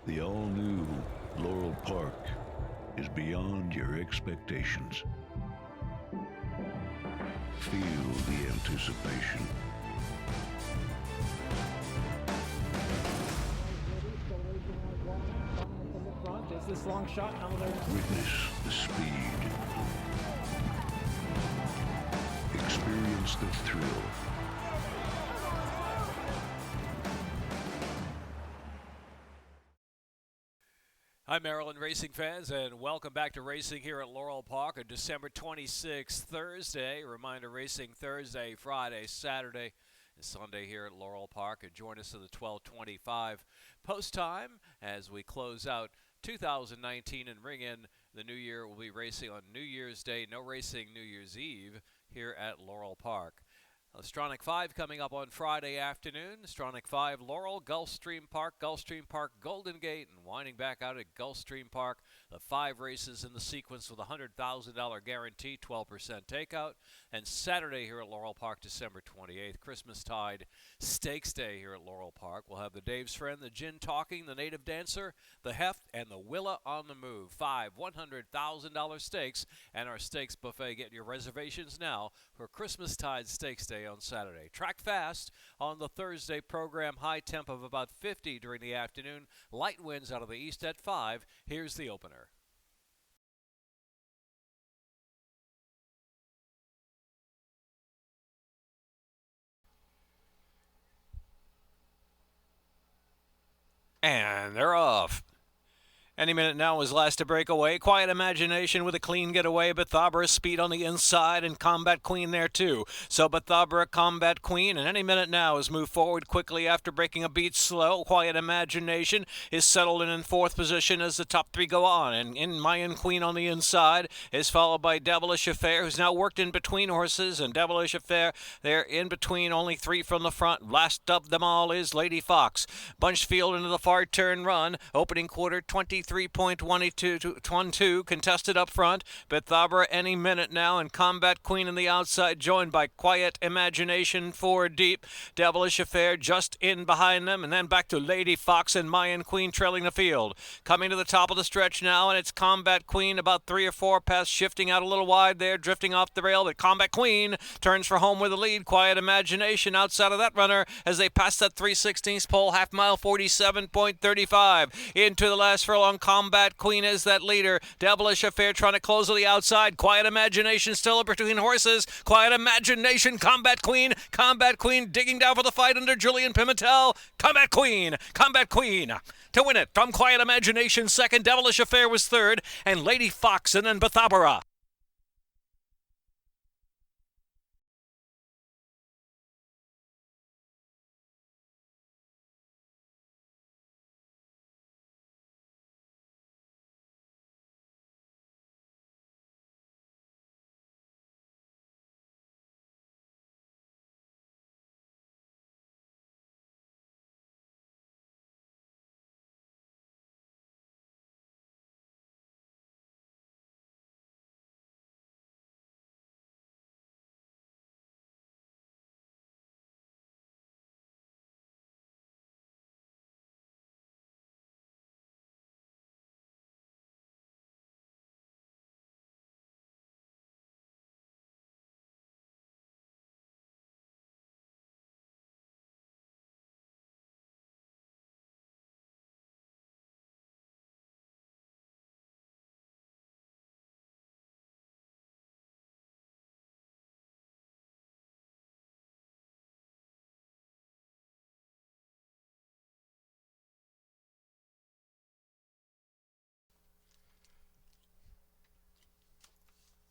The all-new Laurel Park is beyond your expectations. Feel the anticipation. Is this long shot? Witness the speed. Experience the thrill. Hi, Maryland racing fans, and welcome back to racing here at Laurel Park on December 26th, Thursday. Reminder, racing Thursday, Friday, Saturday, and Sunday here at Laurel Park. And join us at the 12:25 post time as we close out 2019 and ring in the new year. We'll be racing on New Year's Day, no racing New Year's Eve here at Laurel Park. Stronach 5 coming up on Friday afternoon. Stronach 5, Laurel, Gulfstream Park, Golden Gate, and winding back out at Gulfstream Park. The 5 races in the sequence with a $100,000 guarantee, 12% takeout. And Saturday here at Laurel Park, December 28th, Christmastide Stakes Day here at Laurel Park. We'll have the Dave's Friend, the Gin Talking, the Native Dancer, the Heft, and the Willa on the Move. 5 $100,000 stakes, and our stakes buffet. Get your reservations now for Christmastide Stakes Day on Saturday. Track fast on the Thursday program. High temp of about 50 during the afternoon. Light winds out of the east at 5. Here's the opener. And they're off. Any minute now is last to break away. Quiet Imagination with a clean getaway. Bathabra speed on the inside and Combat Queen there too. So Bathabra, Combat Queen, and any minute now is moved forward quickly after breaking a beat slow. Quiet Imagination is settled in fourth position as the top 3 go on. And in Mayan Queen on the inside is followed by Devilish Affair, who's now worked in between horses. And Devilish Affair, they're in between, only 3 from the front. Last of them all is Lady Fox. Bunchfield into the far turn run. Opening quarter 23.12 contested up front. Bathabra any minute now, and Combat Queen on the outside, joined by Quiet Imagination 4 deep. Devilish Affair just in behind them, and then back to Lady Fox and Mayan Queen trailing the field. Coming to the top of the stretch now, and it's Combat Queen about 3 or 4 past, shifting out a little wide there, drifting off the rail, but Combat Queen turns for home with the lead. Quiet Imagination outside of that runner as they pass that 3/16 pole, half mile 47.35 into the last furlong. Combat Queen is that leader. Devilish Affair trying to close on the outside. Quiet Imagination still between horses. Quiet Imagination, Combat Queen digging down for the fight under Julian Pimentel. Combat Queen to win it from Quiet Imagination second. Devilish Affair was third, and Lady Fox and then Bathabara.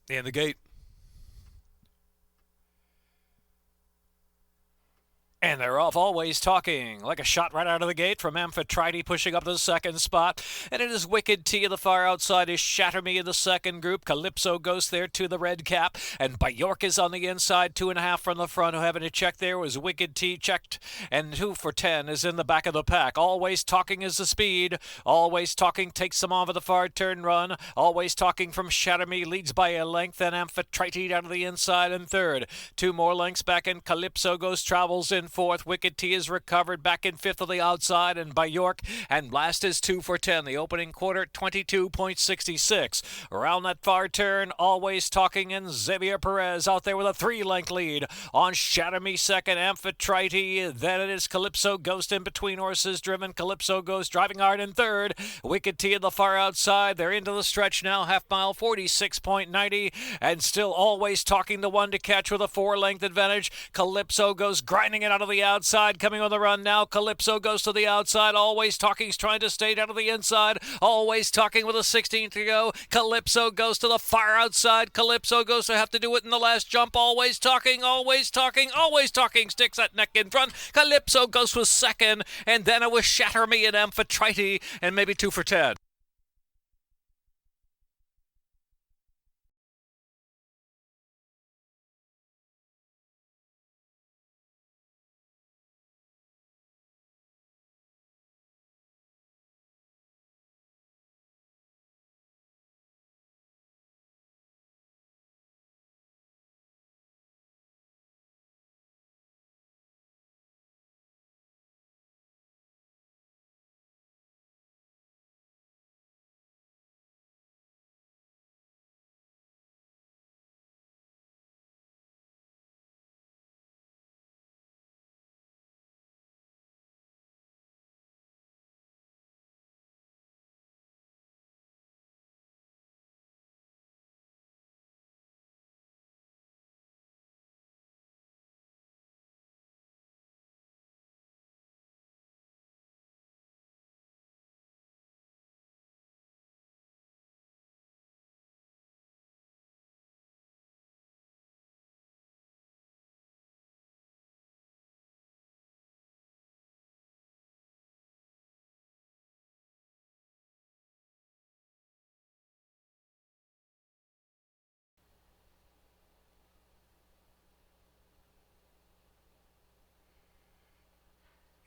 And the gate. And they're off, Always Talking, like a shot right out of the gate from Amphitrite, pushing up to the second spot. And it is Wicked Tea of the far outside is Shatter Me in the second group. Calypso Ghost there to the red cap. And Bajork is on the inside, 2.5 from the front. Who having to check there was Wicked Tea checked. And 2 for 10 is in the back of the pack. Always Talking is the speed. Always Talking takes them off of the far turn run. Always Talking from Shatter Me leads by a length. And Amphitrite out of the inside in third. 2 more lengths back, and Calypso Ghost travels in fourth. Wicked Tea is recovered back in fifth on the outside, and by York. And last is 2 for 10. The opening quarter, 22.66. Around that far turn, Always Talking, and Xavier Perez out there with a 3-length lead. On Shatter Me second, Amphitrite. Then it is Calypso Ghost in between horses driven. Calypso Ghost driving hard in third. Wicked Tea in the far outside. They're into the stretch now. Half mile, 46.90. And still Always Talking, the one to catch with a 4-length advantage. Calypso goes grinding it out of the outside. Coming on the run now. Calypso goes to the outside. Always Talking's trying to stay down to the inside. Always Talking with a 16th to go. Calypso goes to the far outside. Calypso goes to have to do it in the last jump. Always Talking, Always Talking, Always Talking sticks that neck in front. Calypso goes was second, and then it was Shatter Me and Amphitrite, and maybe 2 for 10.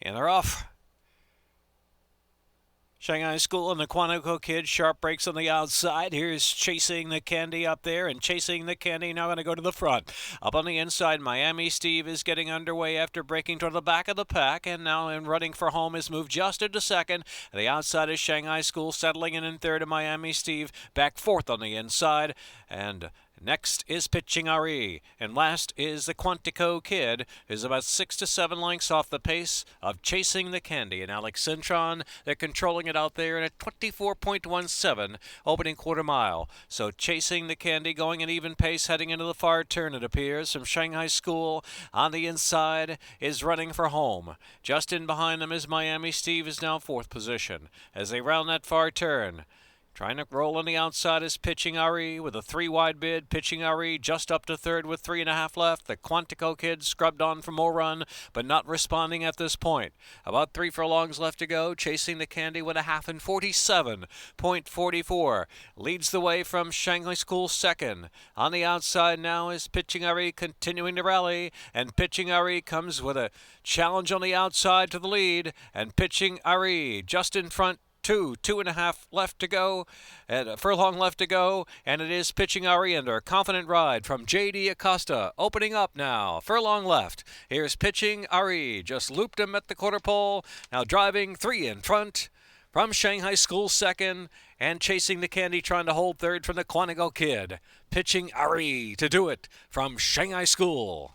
And they're off. Shanghai School and the Quantico Kid. Sharp breaks on the outside. Here's Chasing the Candy up there, and Chasing the Candy now going to go to the front. Up on the inside, Miami Steve is getting underway after breaking toward the back of the pack, and now in running for home is moved just into second. The outside is Shanghai School settling in third, and Miami Steve back fourth on the inside. And next is Pitching RE, and last is the Quantico Kid, who's about 6 to 7 lengths off the pace of Chasing the Candy. And Alex Cintron, they're controlling it out there in a 24.17 opening quarter mile. So Chasing the Candy going an even pace heading into the far turn, it appears, from Shanghai School. On the inside is running for home. Just in behind them is Miami Steve, is now fourth position as they round that far turn. Trying to roll on the outside is Pitching RE with a 3-wide bid. Pitching RE just up to third with 3.5 left. The Quantico Kid scrubbed on for more run, but not responding at this point. About 3 furlongs left to go. Chasing the Candy with a half in 47.44. Leads the way from Shanghai School second. On the outside now is Pitching RE continuing to rally, and Pitching RE comes with a challenge on the outside to the lead, and Pitching RE just in front. 2.5 left to go, and a furlong left to go, and it is Pitching RE under a confident ride from J.D. Acosta. Opening up now, furlong left. Here's Pitching RE, just looped him at the quarter pole, now driving 3 in front from Shanghai School second, and Chasing the Candy trying to hold third from the Quantico Kid. Pitching RE to do it from Shanghai School.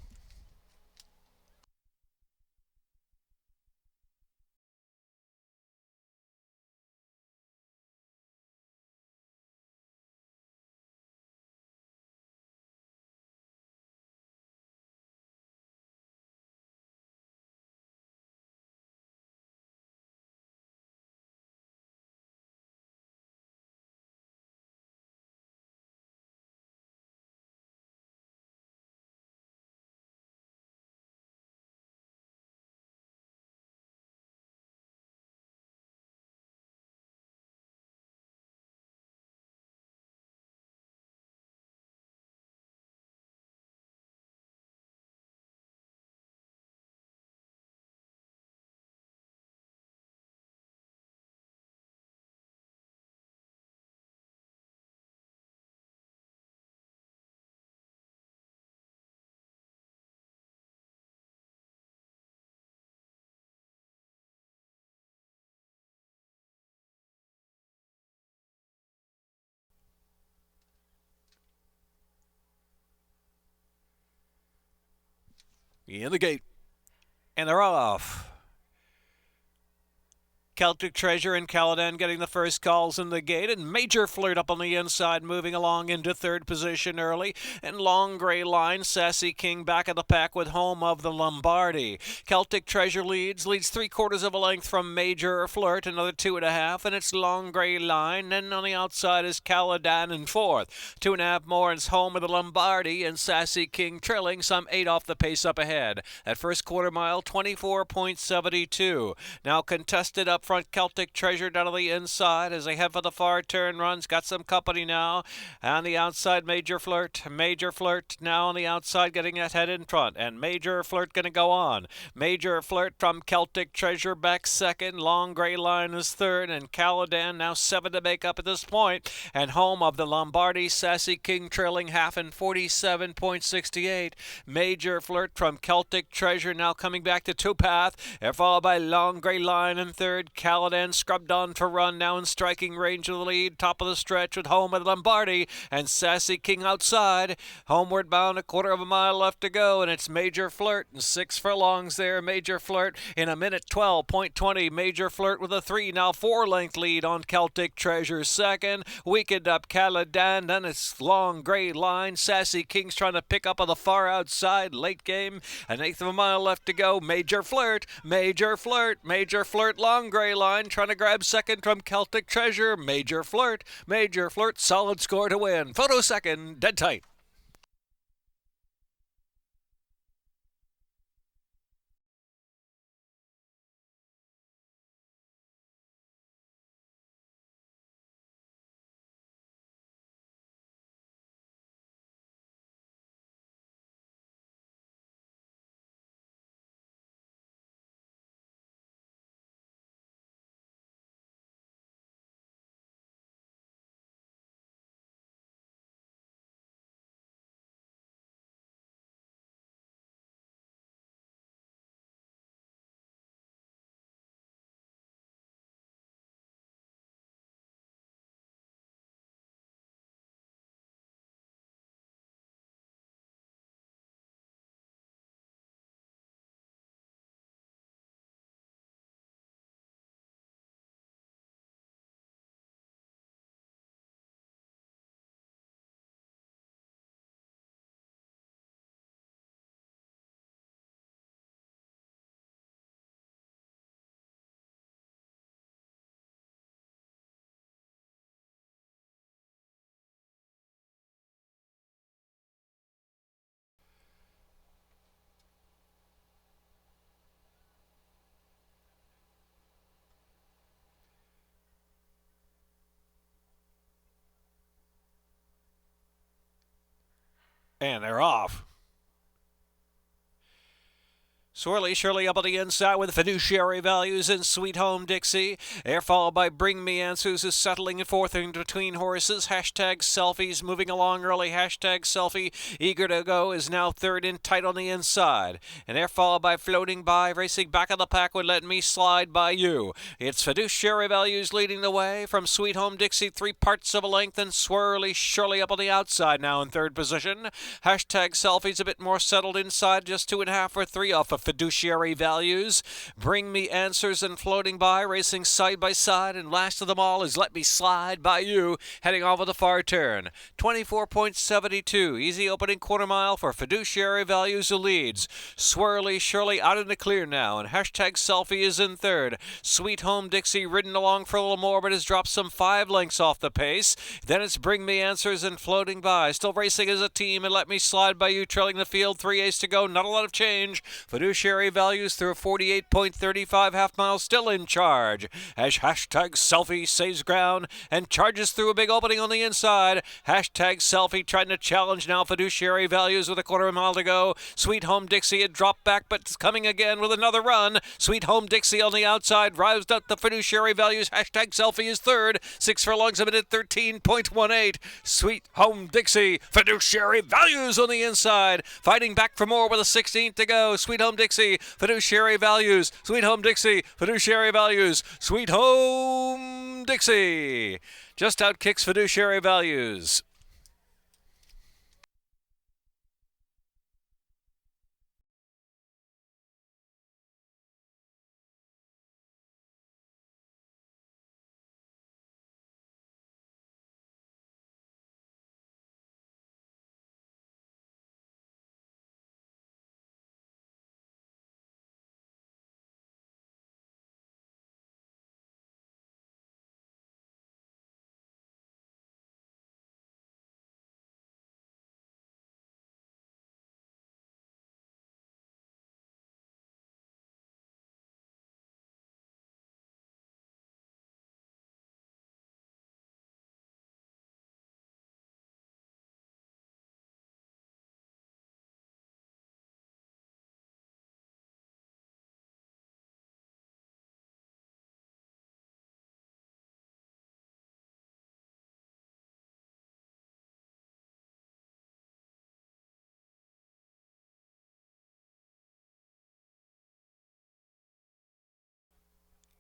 In the gate. And they're off. Celtic Treasure and Caladan getting the first calls in the gate, and Major Flirt up on the inside, moving along into third position early, and Long Gray Line, Sassy King back of the pack with Home of the Lombardi. Celtic Treasure leads 3/4 of a length from Major Flirt, another 2.5, and it's Long Gray Line. Then on the outside is Caladan in fourth. 2.5 more, and it's Home of the Lombardi, and Sassy King trailing some 8 off the pace up ahead. At first quarter mile, 24.72. Now contested up front, Celtic Treasure down on the inside as they head for the far turn runs. Got some company now. On the outside, Major Flirt. Major Flirt now on the outside getting that head in front. And Major Flirt going to go on. Major Flirt from Celtic Treasure back second. Long Gray Line is third. And Caladan now 7 to make up at this point. And Home of the Lombardi, Sassy King trailing half in 47.68. Major Flirt from Celtic Treasure now coming back to two-path. They're followed by Long Gray Line in third. Caladan scrubbed on for run, now in striking range of the lead. Top of the stretch with Home of the Lombardi and Sassy King outside. Homeward bound, 1/4 mile left to go, and it's Major Flirt and 6 furlongs there. Major Flirt in a minute 12.20. Major Flirt with a 3, now 4-length lead on Celtic Treasure second. Weakened up Caladan, then it's Long Gray Line. Sassy King's trying to pick up on the far outside late game. 1/8 of a mile left to go. Major Flirt, Major Flirt, Major Flirt, Long Gray Line trying to grab second from Celtic Treasure. Major Flirt, solid score to win. Photo second, dead tight. And they're off. Swirly Shirley up on the inside with Fiduciary Values and Sweet Home Dixie. They're followed by Bring Me Answers is settling in fourth in between horses. Hashtag Selfies moving along early. Hashtag Selfie eager to go is now third in tight on the inside. And they're followed by Floating By, racing back of the pack with Let Me Slide By You. It's Fiduciary Values leading the way from Sweet Home Dixie, 3 parts of a length, and Swirly Shirley up on the outside now in third position. Hashtag Selfies a bit more settled inside, just 2.5 or 3 off of Fiduciary Values. Bring Me Answers and Floating By racing side by side, and last of them all is Let Me Slide By You heading off of the far turn. 24.72, easy opening quarter mile for Fiduciary Values who leads. Swirly Shirley out in the clear now, and Hashtag Selfie is in third. Sweet Home Dixie ridden along for a little more, but has dropped some 5 lengths off the pace. Then it's Bring Me Answers and Floating By, still racing as a team, and Let Me Slide By You trailing the field. 3/8 to go, not a lot of change. Fiduciary Values through a 48.35 half mile, still in charge as Hashtag Selfie saves ground and charges through a big opening on the inside. Hashtag Selfie trying to challenge now Fiduciary Values with a 1/4 mile to go. Sweet Home Dixie had dropped back, but it's coming again with another run. Sweet Home Dixie on the outside roused up the Fiduciary Values. Hashtag Selfie is third. 6 furlongs a minute, 13.18. Sweet Home Dixie, Fiduciary Values on the inside, fighting back for more with a 16th to go. Sweet Home Dixie, Fiduciary Values, Sweet Home Dixie, Fiduciary Values, Sweet Home Dixie. Just out kicks Fiduciary Values.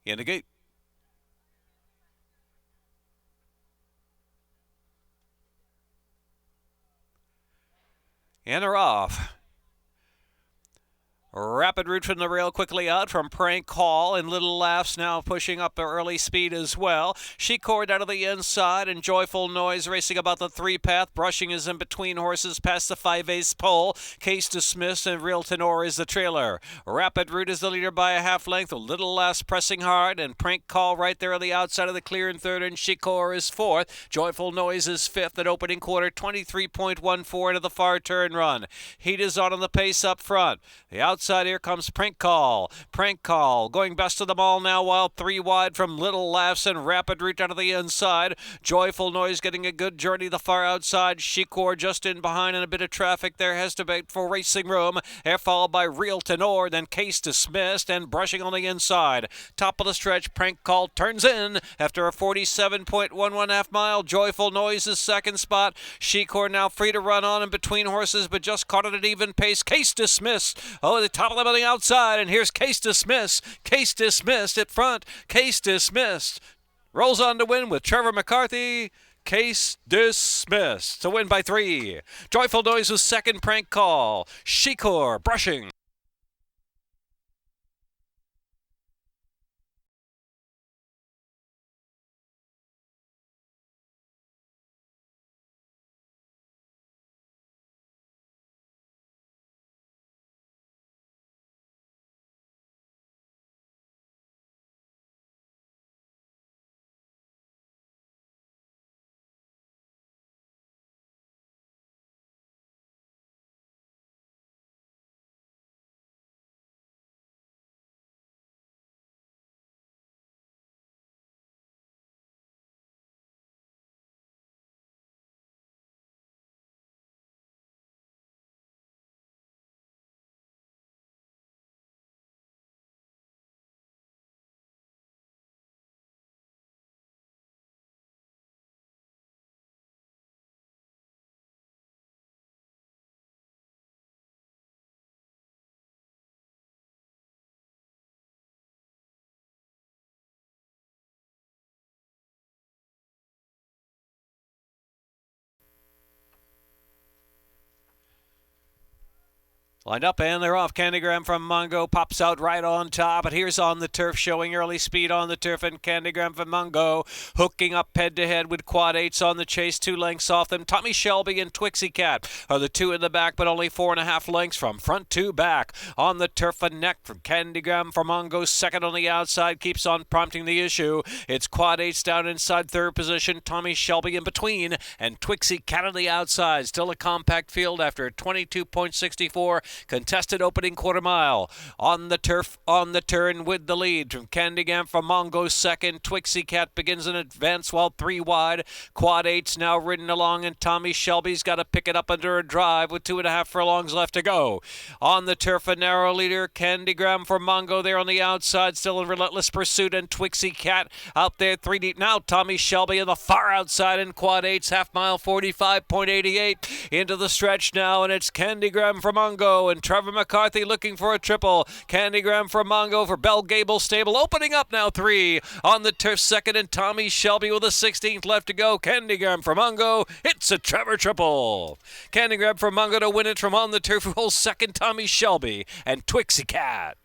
in the gate. And they're off. Rapid route from the rail quickly out from Prank Call, and Little Laughs now pushing up their early speed as well. She cored out of the inside, and Joyful Noise racing about the 3-path. Brushing is in between horses past the 5/8 pole. Case Dismissed and Real Tenor is the trailer. Rapid route is the leader by a half length, with Little Laughs pressing hard, and Prank Call right there on the outside of the clear in third, and Shikor is fourth. Joyful Noise is fifth at opening quarter, 23.14 into the far turn run. Heat is on the pace up front. The outside here comes Prank Call. Prank Call going best of them all now, while 3 wide from Little Laughs and Rapid Route out of the inside. Joyful Noise getting a good journey the far outside. Shikor just in behind, and a bit of traffic there has to be for racing room. They're followed by Real Tenor, then Case Dismissed, and Brushing on the inside. Top of the stretch, Prank Call turns in after a 47.11 half mile. Joyful Noise is second spot. Shikor now free to run on in between horses, but just caught at an even pace. Case Dismissed. Oh, the top of them on the outside, and here's Case Dismissed. Case Dismissed at front. Case Dismissed rolls on to win with Trevor McCarthy. Case Dismissed to win by 3. Joyful Noise was second. Prank Call. Shikor Brushing. Lined up, and they're off. Candygram from Mungo pops out right on top, but here's On the Turf showing early speed on the turf, and Candygram from Mungo hooking up head-to-head with Quad 8s on the chase, 2 lengths off them. Tommy Shelby and Twixie Cat are the 2 in the back, but only 4.5 lengths from front to back. On the Turf, a neck from Candygram from Mungo, second on the outside, keeps on prompting the issue. It's Quad 8s down inside third position, Tommy Shelby in between, and Twixie Cat on the outside. Still a compact field after 22.64 contested opening quarter mile. On the turf, on the turn with the lead from Candygram from Mongo second. Twixie Cat begins in advance while 3 wide. Quad 8's now ridden along, and Tommy Shelby's got to pick it up under a drive with 2.5 furlongs left to go. On the turf, a narrow leader. Candygram from Mongo there on the outside, still in relentless pursuit, and Twixie Cat out there 3 deep. Now Tommy Shelby in the far outside in Quad 8's half mile, 45.88 into the stretch now, and it's Candygram from Mongo and Trevor McCarthy looking for a triple. Candygram from Mongo for Bell Gable Stable opening up now 3. On the turf second, and Tommy Shelby with a 16th left to go. Candygram from Mongo, it's a Trevor triple. Candygram from Mongo to win it from On the Turf, rolls second Tommy Shelby and Twixie Cat.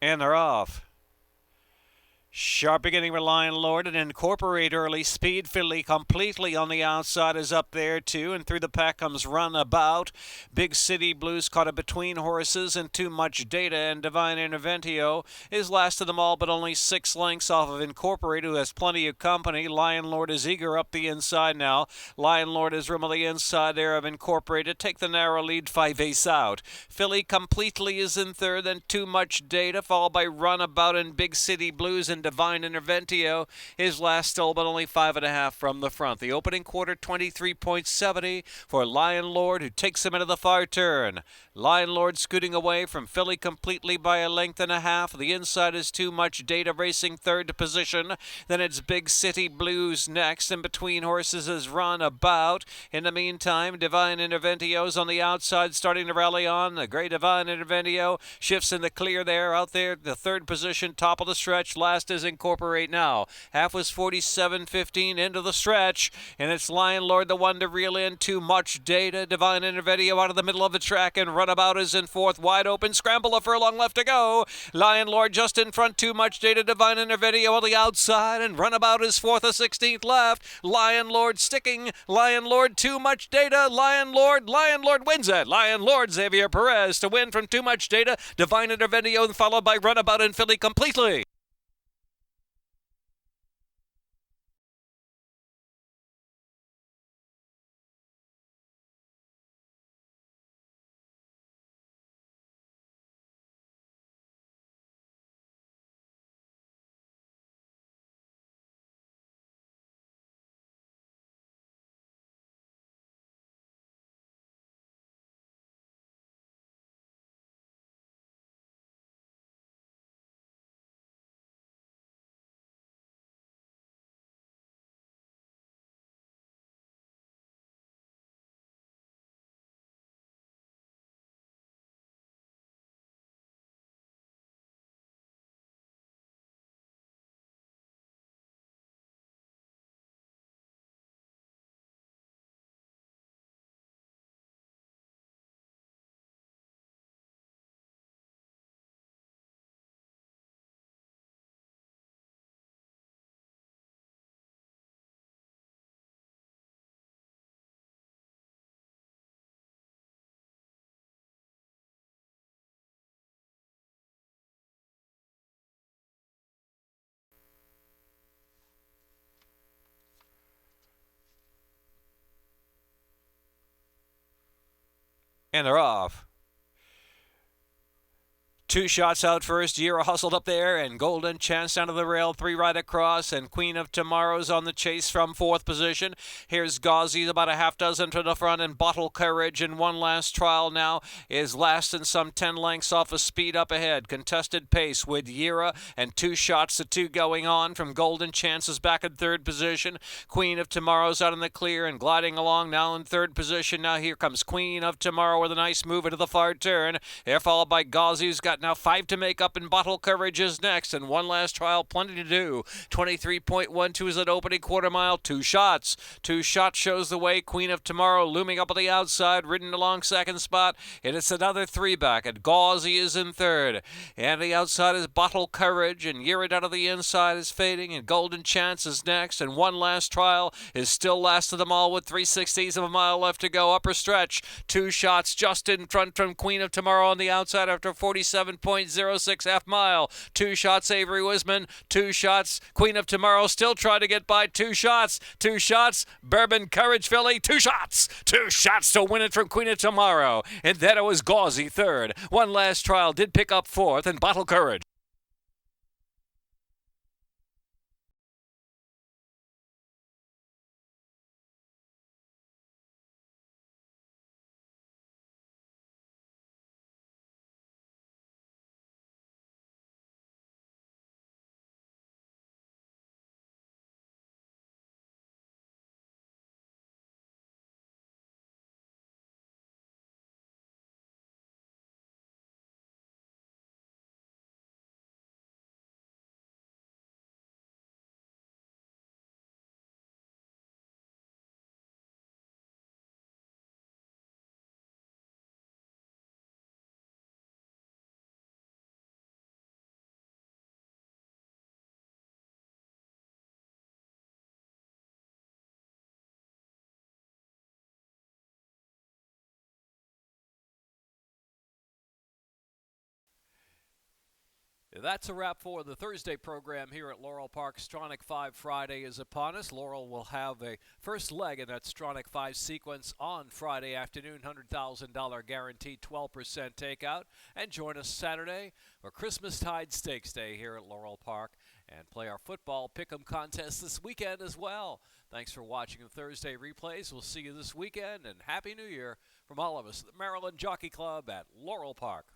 And they're off. Sharp beginning with Lion Lord and Incorporate early. Speed Philly completely on the outside is up there too. And through the pack comes Runabout. Big City Blues caught it between horses and Too Much Data. And Divine Interventio is last of them all, but only 6 lengths off of Incorporate, who has plenty of company. Lion Lord is eager up the inside now. Lion Lord is room on the inside there of Incorporated. Take the narrow lead, 5 ace out. Philly completely is in third. Then Too Much Data, followed by Runabout and Big City Blues, and Divine Interventio is last still, but only 5.5 from the front. The opening quarter, 23.70 for Lion Lord, who takes him into the far turn. Lion Lord scooting away from Philly completely by a length and a half. The inside is Too Much Data racing third position. Then it's Big City Blues next, and between horses is Runabout. In the meantime, Divine Interventio's on the outside, starting to rally on. The great Divine Interventio shifts in the clear there, out there, the third position, top of the stretch. Last is Incorporate now. Half was 47.15 into the stretch, and it's Lion Lord, the one to reel in. Too Much Data. Divine Interventio out of the middle of the track, and Runabout is in fourth. Wide open scramble, a furlong left to go. Lion Lord just in front. Too Much Data. Divine Interventio on the outside, and Runabout is fourth, a 16th left. Lion Lord sticking. Lion Lord, Too Much Data. Lion Lord wins it. Lion Lord, Xavier Perez to win from Too Much Data. Divine Interventio followed by Runabout and Philly completely. And they're off. 2 shots out first. Yira hustled up there, and Golden Chance down to the rail. 3 right across, and Queen of Tomorrow's on the chase from 4th position. Here's Gauzy, about a half dozen to the front, and Bottle Courage in one last trial now is last and some 10 lengths off of speed up ahead. Contested pace with Yira, and 2 shots to 2 going on from Golden Chances back in 3rd position. Queen of Tomorrow's out in the clear and gliding along now in 3rd position. Now here comes Queen of Tomorrow with a nice move into the far turn. They're followed by Gauzy, who's got now 5 to make up, and Bottle Courage is next, and one last trial, plenty to do. 23.12 is an opening quarter mile. 2 shots. 2 shots shows the way. Queen of Tomorrow looming up on the outside, ridden along 2nd spot, and it's another 3 back, and Gauzy is in 3rd. And the outside is Bottle Courage, and Yira out of the inside is fading, and Golden Chance is next, and one last trial is still last of them all with 3/16 of a mile left to go. Upper stretch. 2 shots just in front from Queen of Tomorrow on the outside after 47.06 half mile. 2 shots Avery Wisman. 2 shots Queen of Tomorrow still trying to get by. 2 shots. 2 shots Bourbon Courage Philly. 2 shots. 2 shots to win it from Queen of Tomorrow. And then it was Gauzy 3rd. One last trial did pick up 4th, and Bottle Courage. That's a wrap for the Thursday program here at Laurel Park. Stronach 5 Friday is upon us. Laurel will have a first leg in that Stronach 5 sequence on Friday afternoon. $100,000 guaranteed, 12% takeout. And join us Saturday for Christmastide Stakes Day here at Laurel Park and play our football pick'em contest this weekend as well. Thanks for watching the Thursday replays. We'll see you this weekend, and Happy New Year from all of us at the Maryland Jockey Club at Laurel Park.